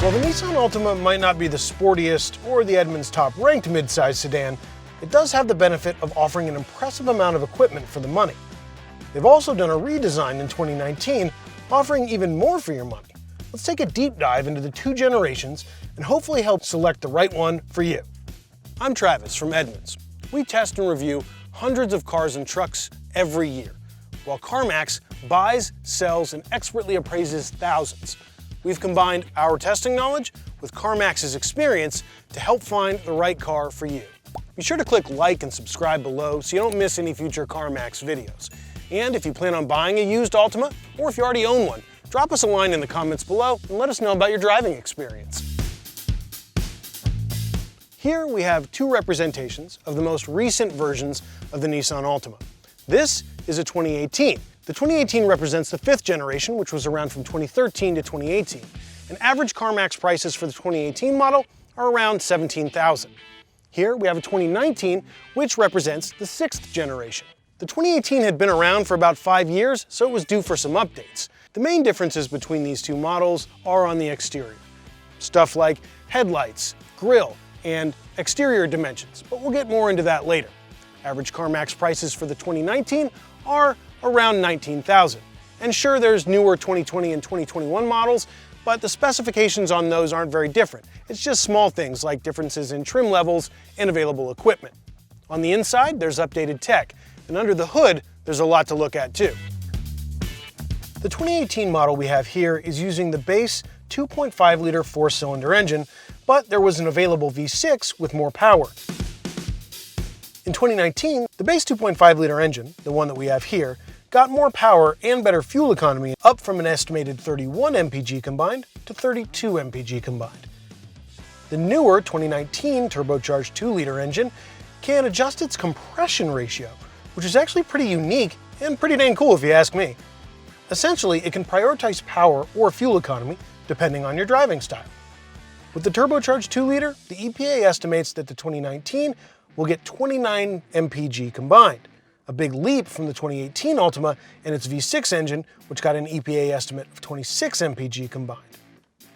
While the Nissan Altima might not be the sportiest or the Edmunds top-ranked midsize sedan, it does have the benefit of offering an impressive amount of equipment for the money. They've also done a redesign in 2019, offering even more for your money. Let's take a deep dive into the two generations and hopefully help select the right one for you. I'm Travis from Edmunds. We test and review hundreds of cars and trucks every year, while CarMax buys, sells, and expertly appraises thousands. We've combined our testing knowledge with CarMax's experience to help find the right car for you. Be sure to click like and subscribe below so you don't miss any future CarMax videos. And if you plan on buying a used Altima, or if you already own one, drop us a line in the comments below and let us know about your driving experience. Here we have two representations of the most recent versions of the Nissan Altima. This is a 2018. The 2018 represents the fifth generation, which was around from 2013 to 2018. And average CarMax prices for the 2018 model are around $17,000. Here we have a 2019, which represents the sixth generation. The 2018 had been around for about 5 years, so it was due for some updates. The main differences between these two models are on the exterior. Stuff like headlights, grille, and exterior dimensions, but we'll get more into that later. Average CarMax prices for the 2019 are around $19,000. And sure, there's newer 2020 and 2021 models, but the specifications on those aren't very different. It's just small things like differences in trim levels and available equipment. On the inside, there's updated tech, and under the hood, there's a lot to look at too. The 2018 model we have here is using the base 2.5-liter four-cylinder engine, but there was an available V6 with more power. In 2019, the base 2.5-liter engine, the one that we have here, got more power and better fuel economy, up from an estimated 31 mpg combined to 32 mpg combined. The newer 2019 turbocharged 2-liter engine can adjust its compression ratio, which is actually pretty unique and pretty dang cool if you ask me. Essentially, it can prioritize power or fuel economy depending on your driving style. With the turbocharged 2-liter, the EPA estimates that the 2019 will get 29 mpg combined, a big leap from the 2018 Altima and its V6 engine, which got an EPA estimate of 26 mpg combined.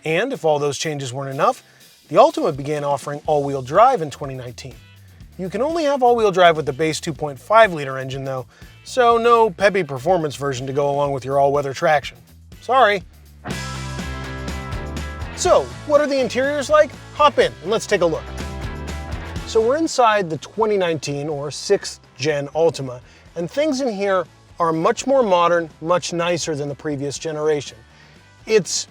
And if all those changes weren't enough, the Altima began offering all-wheel drive in 2019. You can only have all-wheel drive with the base 2.5-liter engine though, so no peppy performance version to go along with your all-weather traction. Sorry. So, what are the interiors like? Hop in and let's take a look. So we're inside the 2019 or 6th gen Altima, and things in here are much more modern, much nicer than the previous generation. It's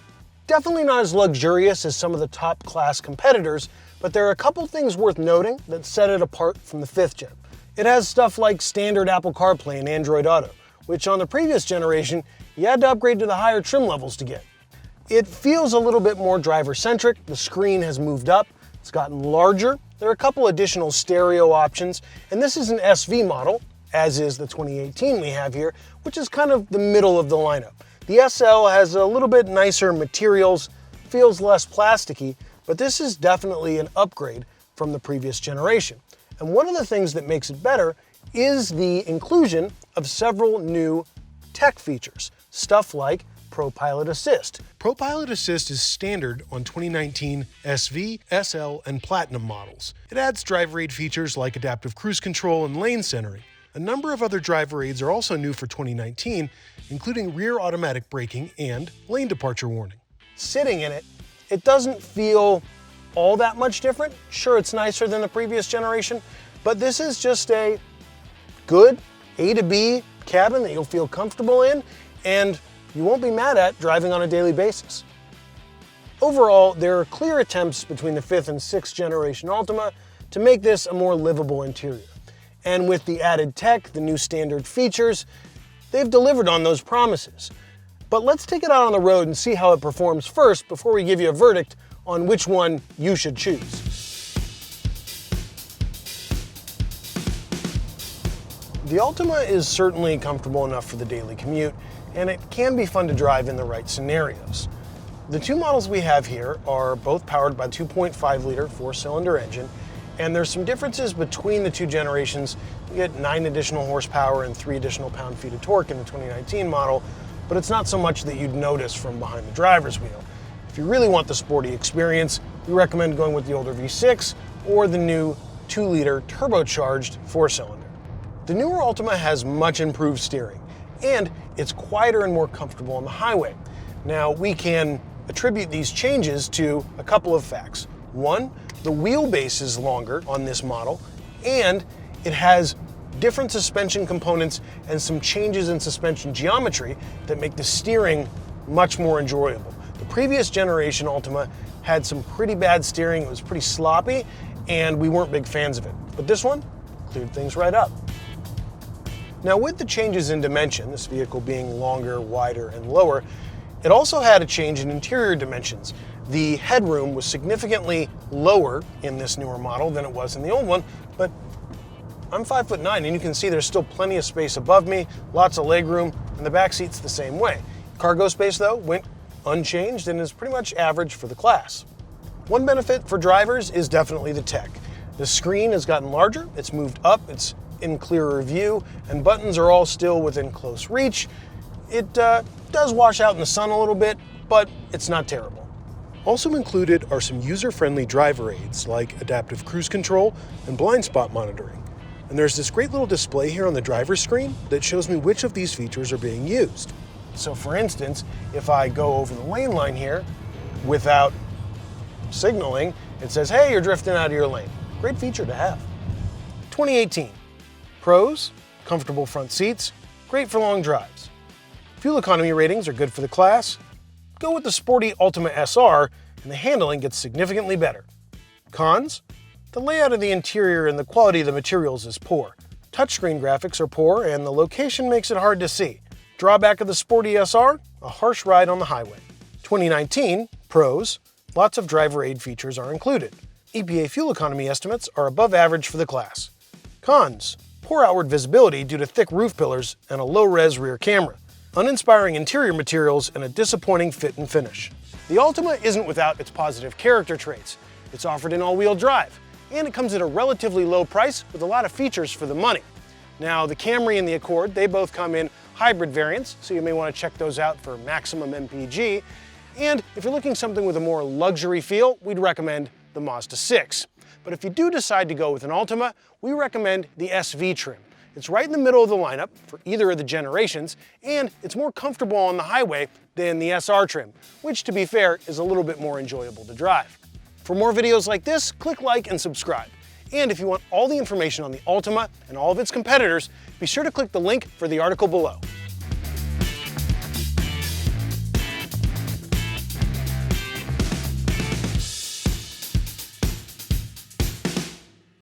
definitely not as luxurious as some of the top class competitors, but there are a couple things worth noting that set it apart from the 5th gen. It has stuff like standard Apple CarPlay and Android Auto, which on the previous generation you had to upgrade to the higher trim levels to get. It feels a little bit more driver-centric. The screen has moved up, it's gotten larger. There are a couple additional stereo options, and this is an SV model, as is the 2018 we have here, which is kind of the middle of the lineup. The SL has a little bit nicer materials, feels less plasticky, but this is definitely an upgrade from the previous generation. And one of the things that makes it better is the inclusion of several new tech features, stuff like ProPilot Assist. ProPilot Assist is standard on 2019 SV, SL, and Platinum models. It adds driver aid features like adaptive cruise control and lane centering. A number of other driver aids are also new for 2019, including rear automatic braking and lane departure warning. Sitting in it, it doesn't feel all that much different. Sure, it's nicer than the previous generation, but this is just a good A to B cabin that you'll feel comfortable in, and you won't be mad at driving on a daily basis. Overall, there are clear attempts between the 5th and 6th generation Altima to make this a more livable interior. And with the added tech, the new standard features, they've delivered on those promises. But let's take it out on the road and see how it performs first before we give you a verdict on which one you should choose. The Altima is certainly comfortable enough for the daily commute, and it can be fun to drive in the right scenarios. The two models we have here are both powered by 2.5-liter four-cylinder engine, and there's some differences between the two generations. You get 9 additional horsepower and 3 additional pound-feet of torque in the 2019 model, but it's not so much that you'd notice from behind the driver's wheel. If If you really want the sporty experience, we recommend going with the older V6 or the new 2-liter turbocharged 4-cylinder. The newer Altima has much improved steering, and it's quieter and more comfortable on the highway. Now, we can attribute these changes to a couple of facts. One, the wheelbase is longer on this model, and it has different suspension components and some changes in suspension geometry that make the steering much more enjoyable. The previous generation Altima had some pretty bad steering. It was pretty sloppy, and we weren't big fans of it. But this one cleared things right up. Now, with the changes in dimension, this vehicle being longer, wider, and lower, it also had a change in interior dimensions. The headroom was significantly lower in this newer model than it was in the old one, but I'm 5'9", and you can see there's still plenty of space above me, lots of legroom, and the back seat's the same way. Cargo space, though, went unchanged and is pretty much average for the class. One benefit for drivers is definitely the tech. The screen has gotten larger, it's moved up, it's in clearer view, and buttons are all still within close reach. It does wash out in the sun a little bit, but it's not terrible. Also included are some user-friendly driver aids like adaptive cruise control and blind spot monitoring. And there's this great little display here on the driver's screen that shows me which of these features are being used. So for instance, if I go over the lane line here without signaling, it says, hey, you're drifting out of your lane. Great feature to have. 2018. Pros, comfortable front seats, great for long drives. Fuel economy ratings are good for the class. Go with the sporty Altima SR, and the handling gets significantly better. Cons, the layout of the interior and the quality of the materials is poor. Touchscreen graphics are poor, and the location makes it hard to see. Drawback of the sporty SR, a harsh ride on the highway. 2019, pros, lots of driver aid features are included. EPA fuel economy estimates are above average for the class. Cons, poor outward visibility due to thick roof pillars and a low-res rear camera. Uninspiring interior materials and a disappointing fit and finish. The Altima isn't without its positive character traits. It's offered in all-wheel drive, and it comes at a relatively low price with a lot of features for the money. Now, the Camry and the Accord, they both come in hybrid variants, so you may want to check those out for maximum MPG. And if you're looking something with a more luxury feel, we'd recommend the Mazda 6. But if you do decide to go with an Altima, we recommend the SV trim. It's right in the middle of the lineup for either of the generations, and it's more comfortable on the highway than the SR trim, which, to be fair, is a little bit more enjoyable to drive. For more videos like this, click like and subscribe. And if you want all the information on the Altima and all of its competitors, be sure to click the link for the article below.